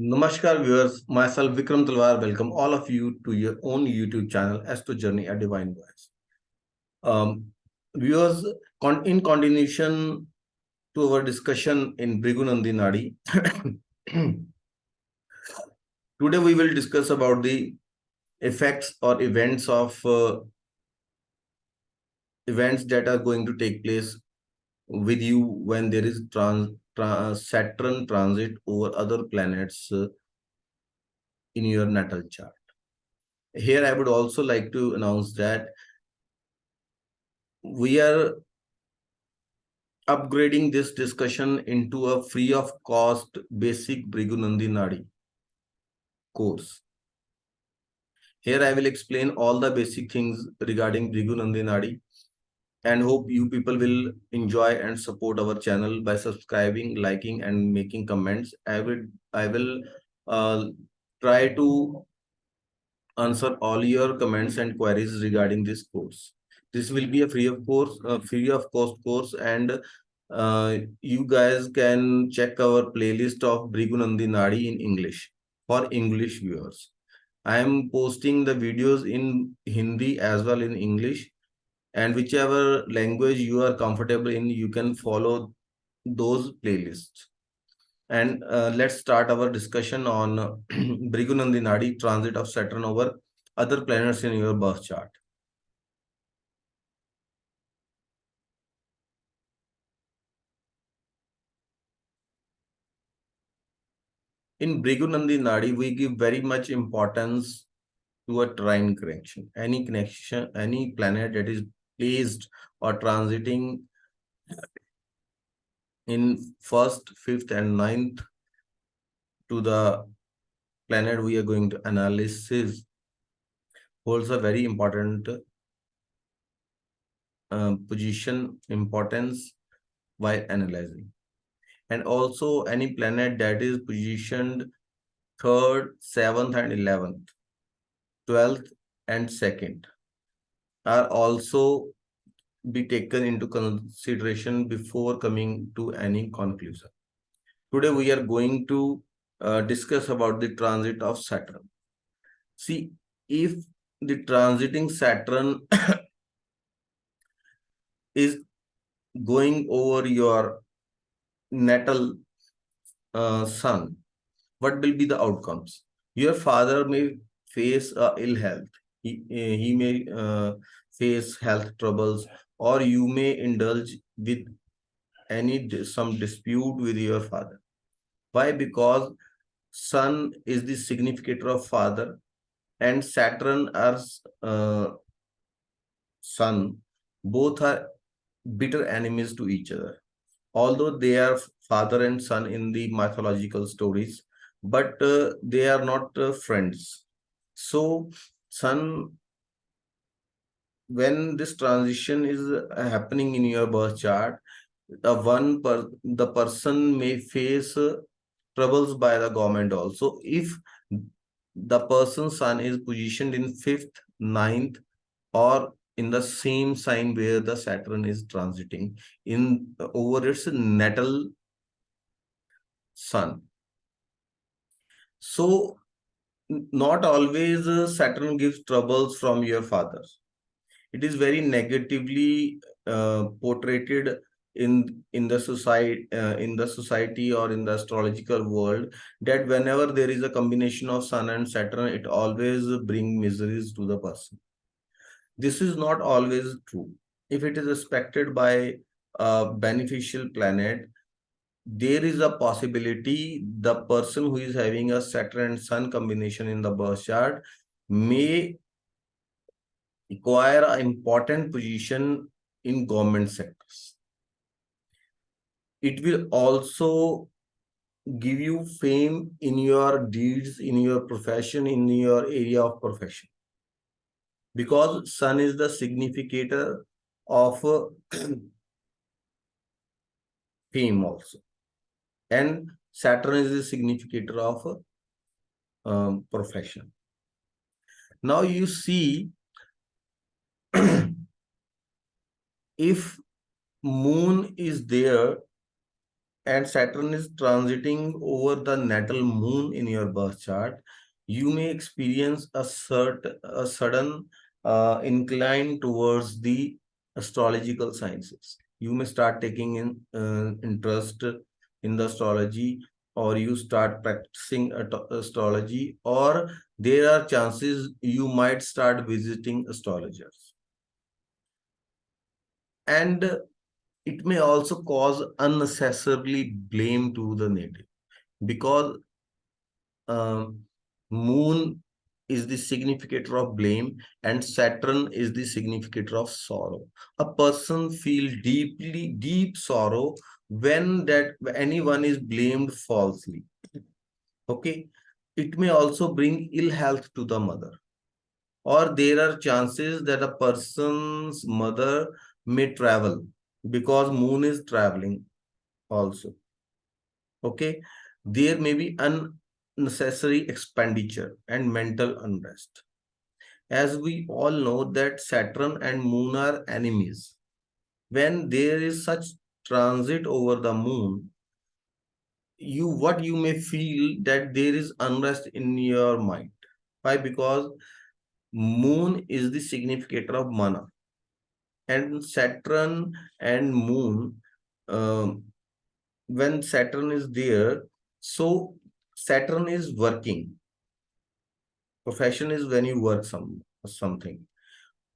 Namaskar viewers, myself Vikram Talwar welcome all of you to your own YouTube channel Astro Journey a Divine Voice. Viewers, in continuation to our discussion in BHRIGU NANDI NADI, today we will discuss about the effects or events that are going to take place with you when there is Saturn transit over other planets in your natal chart. Here, I would also like to announce that we are upgrading this discussion into a free of cost basic BHRIGU NANDI NADI course. Here I will explain all the basic things regarding BHRIGU NANDI NADI and hope you people will enjoy and support our channel by subscribing, liking and making comments. I will uh, try to answer all your comments and queries regarding this course. This will be a free of cost course, and you guys can check our playlist of BHRIGU NANDI NADI in English for English viewers. I am posting the videos in Hindi as well in English, and whichever language you are comfortable in, you can follow those playlists. And let's start our discussion on BHRIGU NANDI NADI transit of Saturn over other planets in your birth chart. In BHRIGU NANDI NADI, we give very much importance to a trine connection. Any planet that is placed or transiting in first, fifth, and ninth to the planet we are going to analysis holds a very important importance while analyzing. And also any planet that is positioned 3rd, 7th, and 11th, 12th, and 2nd are also be taken into consideration before coming to any conclusion. Today we are going to discuss about the transit of Saturn. See, if the transiting Saturn is going over your natal sun, what will be the outcomes? Your father may face ill health. He may face health troubles, or you may indulge with some dispute with your father. Why? Because sun is the significator of father, and Saturn as sun, both are bitter enemies to each other. Although they are father and son in the mythological stories, but they are not friends. So, sun, when this transition is happening in your birth chart, the person may face troubles by the government also. If the person's sun is positioned in 5th, 9th, or in the same sign where the Saturn is transiting in over its natal sun. So not always Saturn gives troubles from your father. It is very negatively portrayed in the society or in the astrological world, that whenever there is a combination of Sun and Saturn, it always brings miseries to the person. This is not always true. If it is aspected by a beneficial planet, there is a possibility the person who is having a Saturn and Sun combination in the birth chart may acquire an important position in government sectors. It will also give you fame in your deeds, in your profession, in your area of profession. Because Sun is the significator of fame also. And Saturn is the significator of profession. Now you see, if moon is there and Saturn is transiting over the natal moon in your birth chart, you may experience a sudden incline towards the astrological sciences. You may start taking interest in the astrology, or you start practicing astrology, or there are chances you might start visiting astrologers. And it may also cause unnecessarily blame to the native, because um, moon is the significator of blame and Saturn is the significator of sorrow. A person feel deep sorrow when that anyone is blamed falsely. Okay, it may also bring ill health to the mother, or there are chances that a person's mother may travel, because moon is traveling also. Okay, there may be unnecessary expenditure and mental unrest. As we all know that Saturn and moon are enemies. When there is such transit over the moon, you may feel that there is unrest in your mind. Why? Because moon is the significator of mana, and Saturn and moon, um, when Saturn is there, so Saturn is working. Profession is when you work something.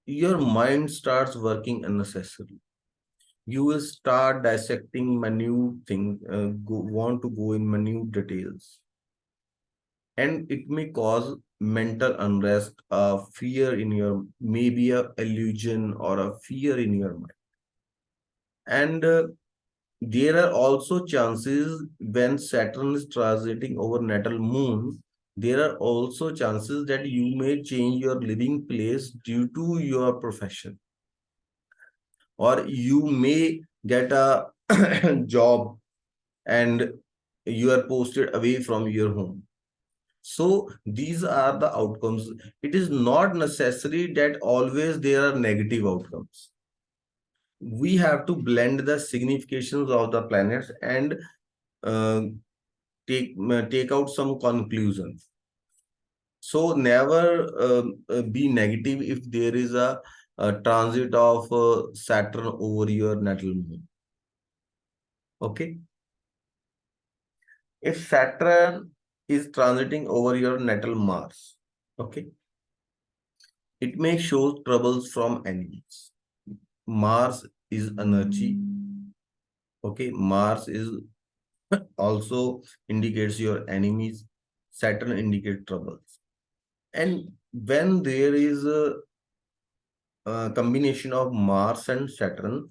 Your mind starts working unnecessarily. You will start dissecting minute things, want to go in minute details, and it may cause mental unrest, a fear in your, maybe a illusion or a fear in your mind. And there are also chances when Saturn is transiting over natal moon. There are also chances that you may change your living place due to your profession, or you may get a job and you are posted away from your home. So these are the outcomes. It is not necessary that always there are negative outcomes. We have to blend the significations of the planets and uh, take out some conclusions. So never be negative if there is a transit of Saturn over your natal moon. Okay. If Saturn is transiting over your natal Mars, okay, it may show troubles from enemies. Mars is energy. Okay, Mars is also indicates your enemies. Saturn indicates troubles. And when there is a combination of Mars and Saturn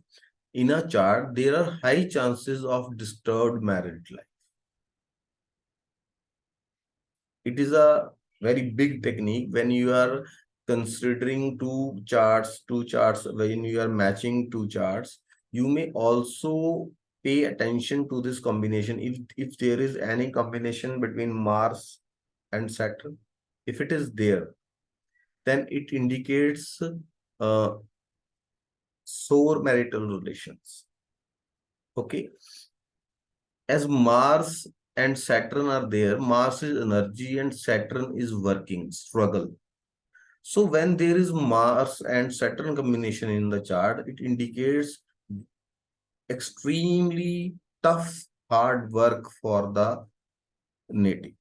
in a chart, there are high chances of disturbed marriage life. It is a very big technique when you are considering two charts, when you are matching two charts. You may also pay attention to this combination. If there is any combination between Mars and Saturn, if it is there, then it indicates uh, sore marital relations. Okay, as Mars and Saturn are there, Mars is energy and Saturn is working, struggle. So when there is Mars and Saturn combination in the chart, it indicates extremely tough, hard work for the native.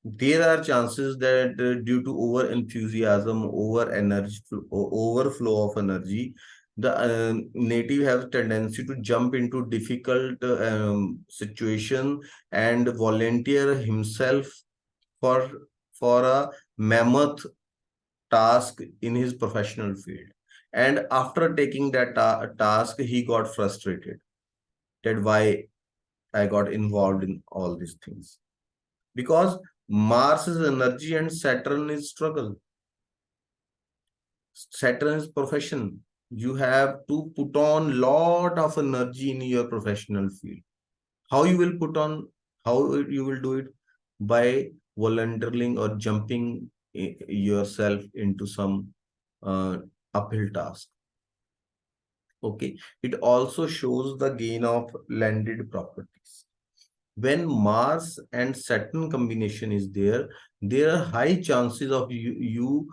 There are chances that due to over enthusiasm, over energy, overflow of energy, the native has tendency to jump into difficult situation and volunteer himself for a mammoth task in his professional field. And after taking that task, he got frustrated that why I got involved in all these things. Because Mars is energy and Saturn is struggle. Saturn is profession. You have to put on lot of energy in your professional field. How you will put on, how you will do it? By volunteering or jumping yourself into some uphill task. Okay. It also shows the gain of landed properties. when Mars and Saturn combination is there, there are high chances of being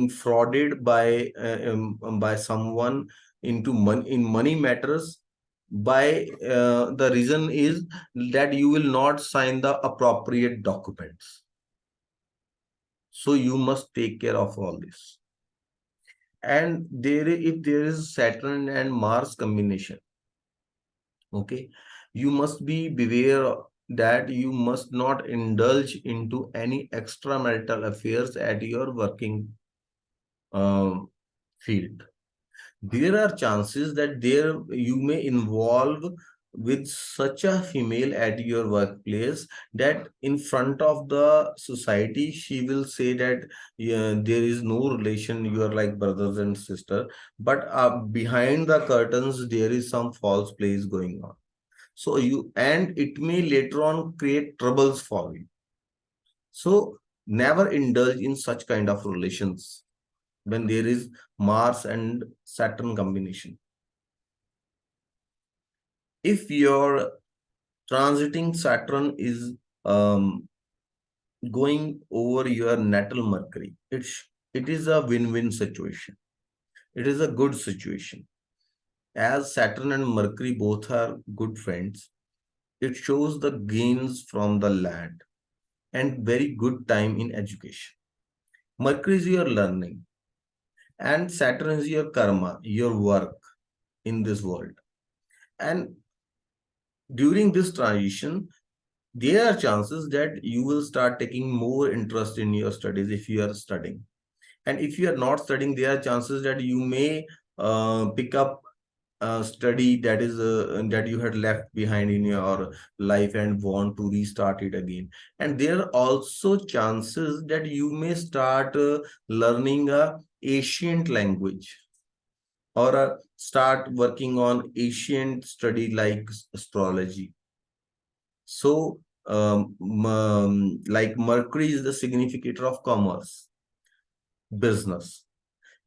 frauded by someone into money in money matters. By the reason is that you will not sign the appropriate documents. So you must take care of all this. And if there is Saturn and Mars combination, okay, you must be beware that you must not indulge into any extramarital affairs at your working um, field. There are chances that there you may involve with such a female at your workplace that in front of the society she will say that, yeah, there is no relation, you are like brothers and sister, but behind the curtains there is some false plays going on. So and it may later on create troubles for you. So never indulge in such kind of relations when there is Mars and Saturn combination. If your transiting Saturn is going over your natal Mercury, it is a win-win situation. It is a good situation. As Saturn and Mercury both are good friends, it shows the gains from the land and very good time in education. Mercury is your learning, and Saturn is your karma, your work in this world. And during this transition, there are chances that you will start taking more interest in your studies if you are studying. And if you are not studying, there are chances that you may pick up a study that you had left behind in your life and want to restart it again. And there are also chances that you may start learning a ancient language, or start working on ancient study like astrology. So, like Mercury is the significator of commerce, business.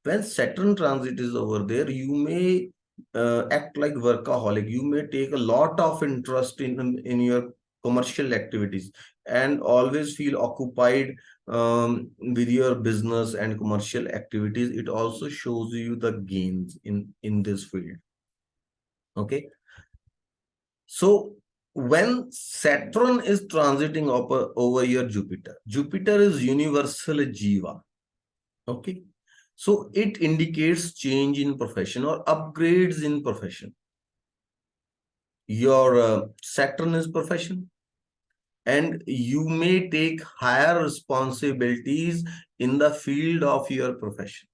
When Saturn transit is over there, you may act like workaholic. You may take a lot of interest in your commercial activities and always feel occupied with your business and commercial activities. It also shows you the gains in this field. Okay. So when Saturn is transiting over your Jupiter, Jupiter is universal Jiva. Okay. So it indicates change in profession or upgrades in profession. Your Saturn is profession, and you may take higher responsibilities in the field of your profession.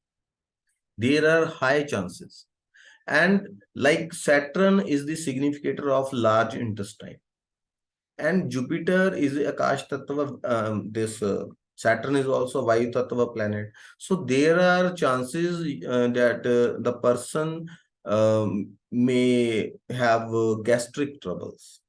There are high chances. And like Saturn is the significator of large intestine, and Jupiter is Akash Tattva. This Saturn is also Vayu Tattva planet. So there are chances that the person may have gastric troubles.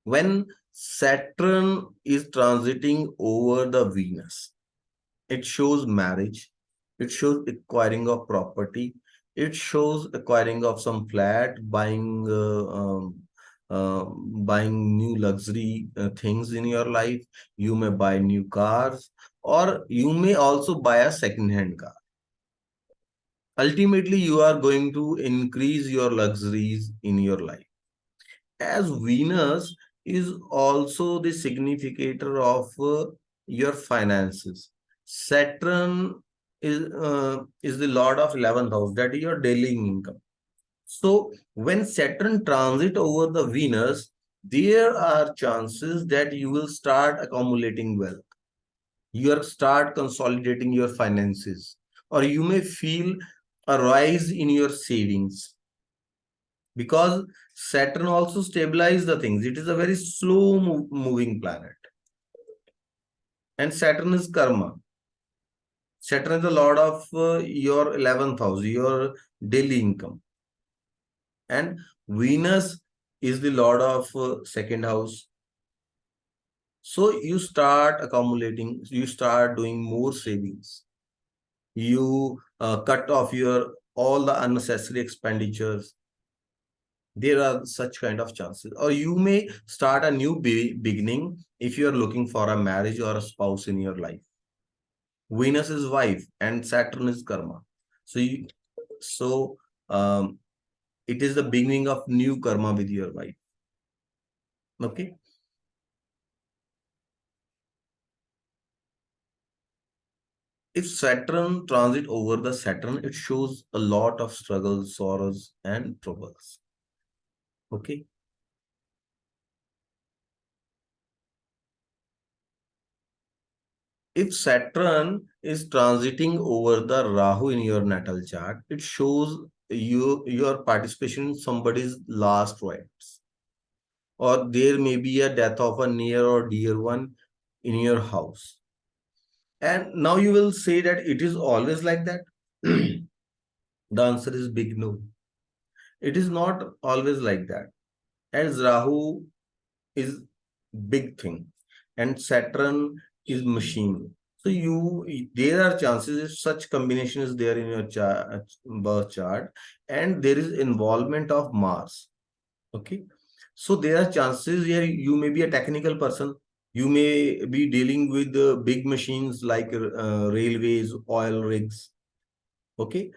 When Saturn is transiting over the Venus, it shows marriage, it shows acquiring of property, it shows acquiring of some flat, buying new luxury things in your life. You may buy new cars, or you may also buy a second-hand car. Ultimately, you are going to increase your luxuries in your life. As Venus is also the significator of your finances. Saturn is the lord of 11th house, that is your daily income. So when Saturn transit over the Venus, there are chances that you will start accumulating wealth. You will start consolidating your finances, or you may feel a rise in your savings, because Saturn also stabilizes the things. It is a very slow moving planet. And Saturn is karma. Saturn is the lord of your 11th house, your daily income. And Venus is the lord of second house. So you start accumulating, you start doing more savings. You cut off your all the unnecessary expenditures. There are such kind of chances. Or you may start a new beginning if you are looking for a marriage or a spouse in your life. Venus is wife and Saturn is karma. So so um, it is the beginning of new karma with your wife. Okay. If Saturn transit over the Saturn, it shows a lot of struggles, sorrows, and troubles. Okay. If Saturn is transiting over the Rahu in your natal chart, it shows your participation in somebody's last rites. Or there may be a death of a near or dear one in your house. And now you will say that it is always like that. The answer is big no. It is not always like that. As Rahu is big thing and Saturn is machine. So there are chances if such combination is there in your birth chart and there is involvement of Mars. Okay. So there are chances here you may be a technical person. You may be dealing with big machines like railways, oil rigs. Okay.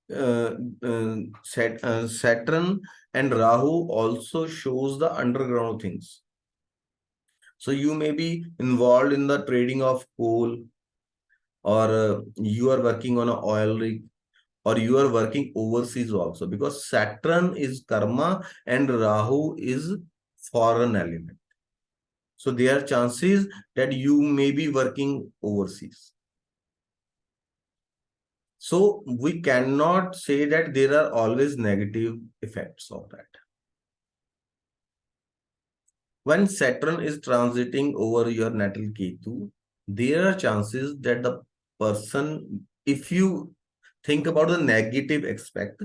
Uh, Saturn and Rahu also shows the underground things. So you may be involved in the trading of coal, or you are working on an oil rig, or you are working overseas also, because Saturn is karma and Rahu is foreign element. So there are chances that you may be working overseas. So we cannot say that there are always negative effects of that. When Saturn is transiting over your natal Ketu, there are chances that the person, if you think about the negative aspect,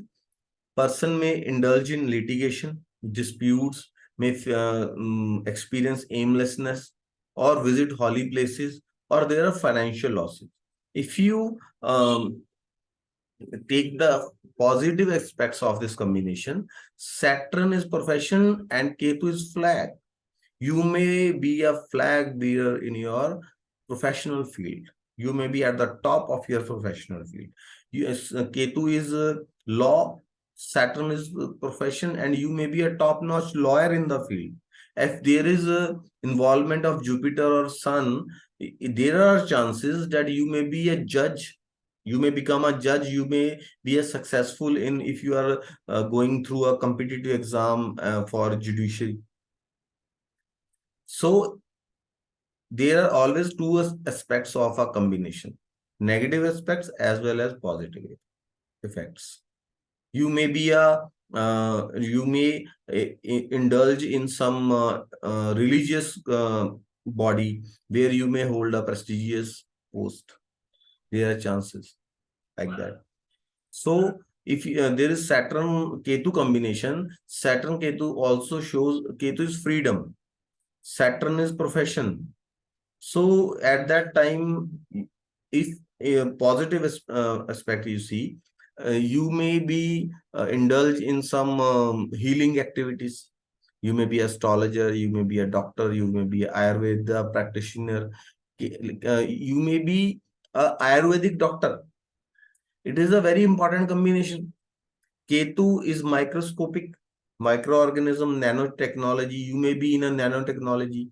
person may indulge in litigation, disputes, may experience aimlessness, or visit holy places, or there are financial losses. If you take the positive aspects of this combination, Saturn is profession and Ketu is flag. You may be a flag bearer in your professional field. You may be at the top of your professional field. Yes, Ketu is law, Saturn is profession, and you may be a top-notch lawyer in the field. If there is a involvement of Jupiter or Sun, there are chances that you may be a judge. You may become a judge. You may be a successful in if you are going through a competitive exam for judiciary. So there are always two aspects of a combination, negative aspects as well as positive effects. You may be you may indulge in some religious body where you may hold a prestigious post. There are chances like that. So if there is Saturn Ketu combination, Saturn Ketu also shows Ketu is freedom, Saturn is profession. So at that time, if a positive aspect you see, you may be indulge in some healing activities. You may be astrologer, you may be a doctor, you may be an Ayurveda practitioner, you may be a Ayurvedic doctor. It is a very important combination. Ketu is microscopic, microorganism, nanotechnology. You may be in a nanotechnology.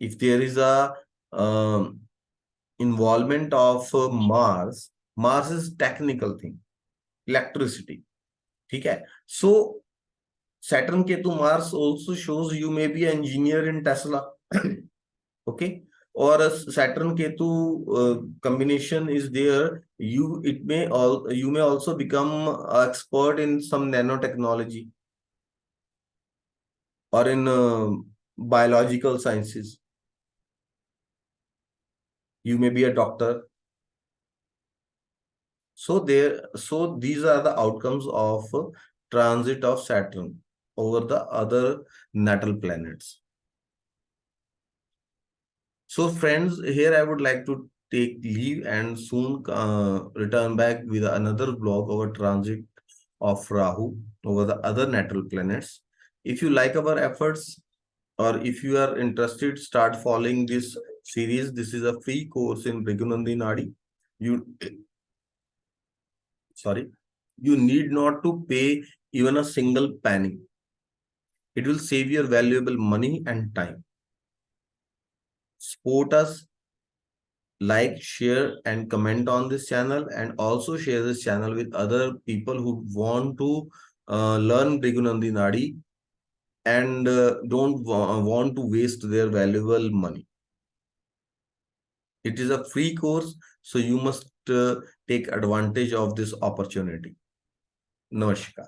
If there is a involvement of Mars, Mars is technical thing, electricity. Okay, so Saturn Ketu Mars also shows you may be an engineer in Tesla. Okay, or a Saturn Ketu combination is there. You may also become an expert in some nanotechnology or in biological sciences. You may be a doctor. So these are the outcomes of transit of Saturn over the other natal planets. So friends, here I would like to take leave and soon return back with another vlog over transit of Rahu over the other natural planets. If you like our efforts, or if you are interested, start following this series. This is a free course in BHRIGU NANDI NADI. You need not to pay even a single penny. It will save your valuable money and time. Support us, like, share, and comment on this channel, and also share this channel with other people who want to learn BHRIGU NANDI NADI and don't want to waste their valuable money. It is a free course, so you must take advantage of this opportunity. Namaskar.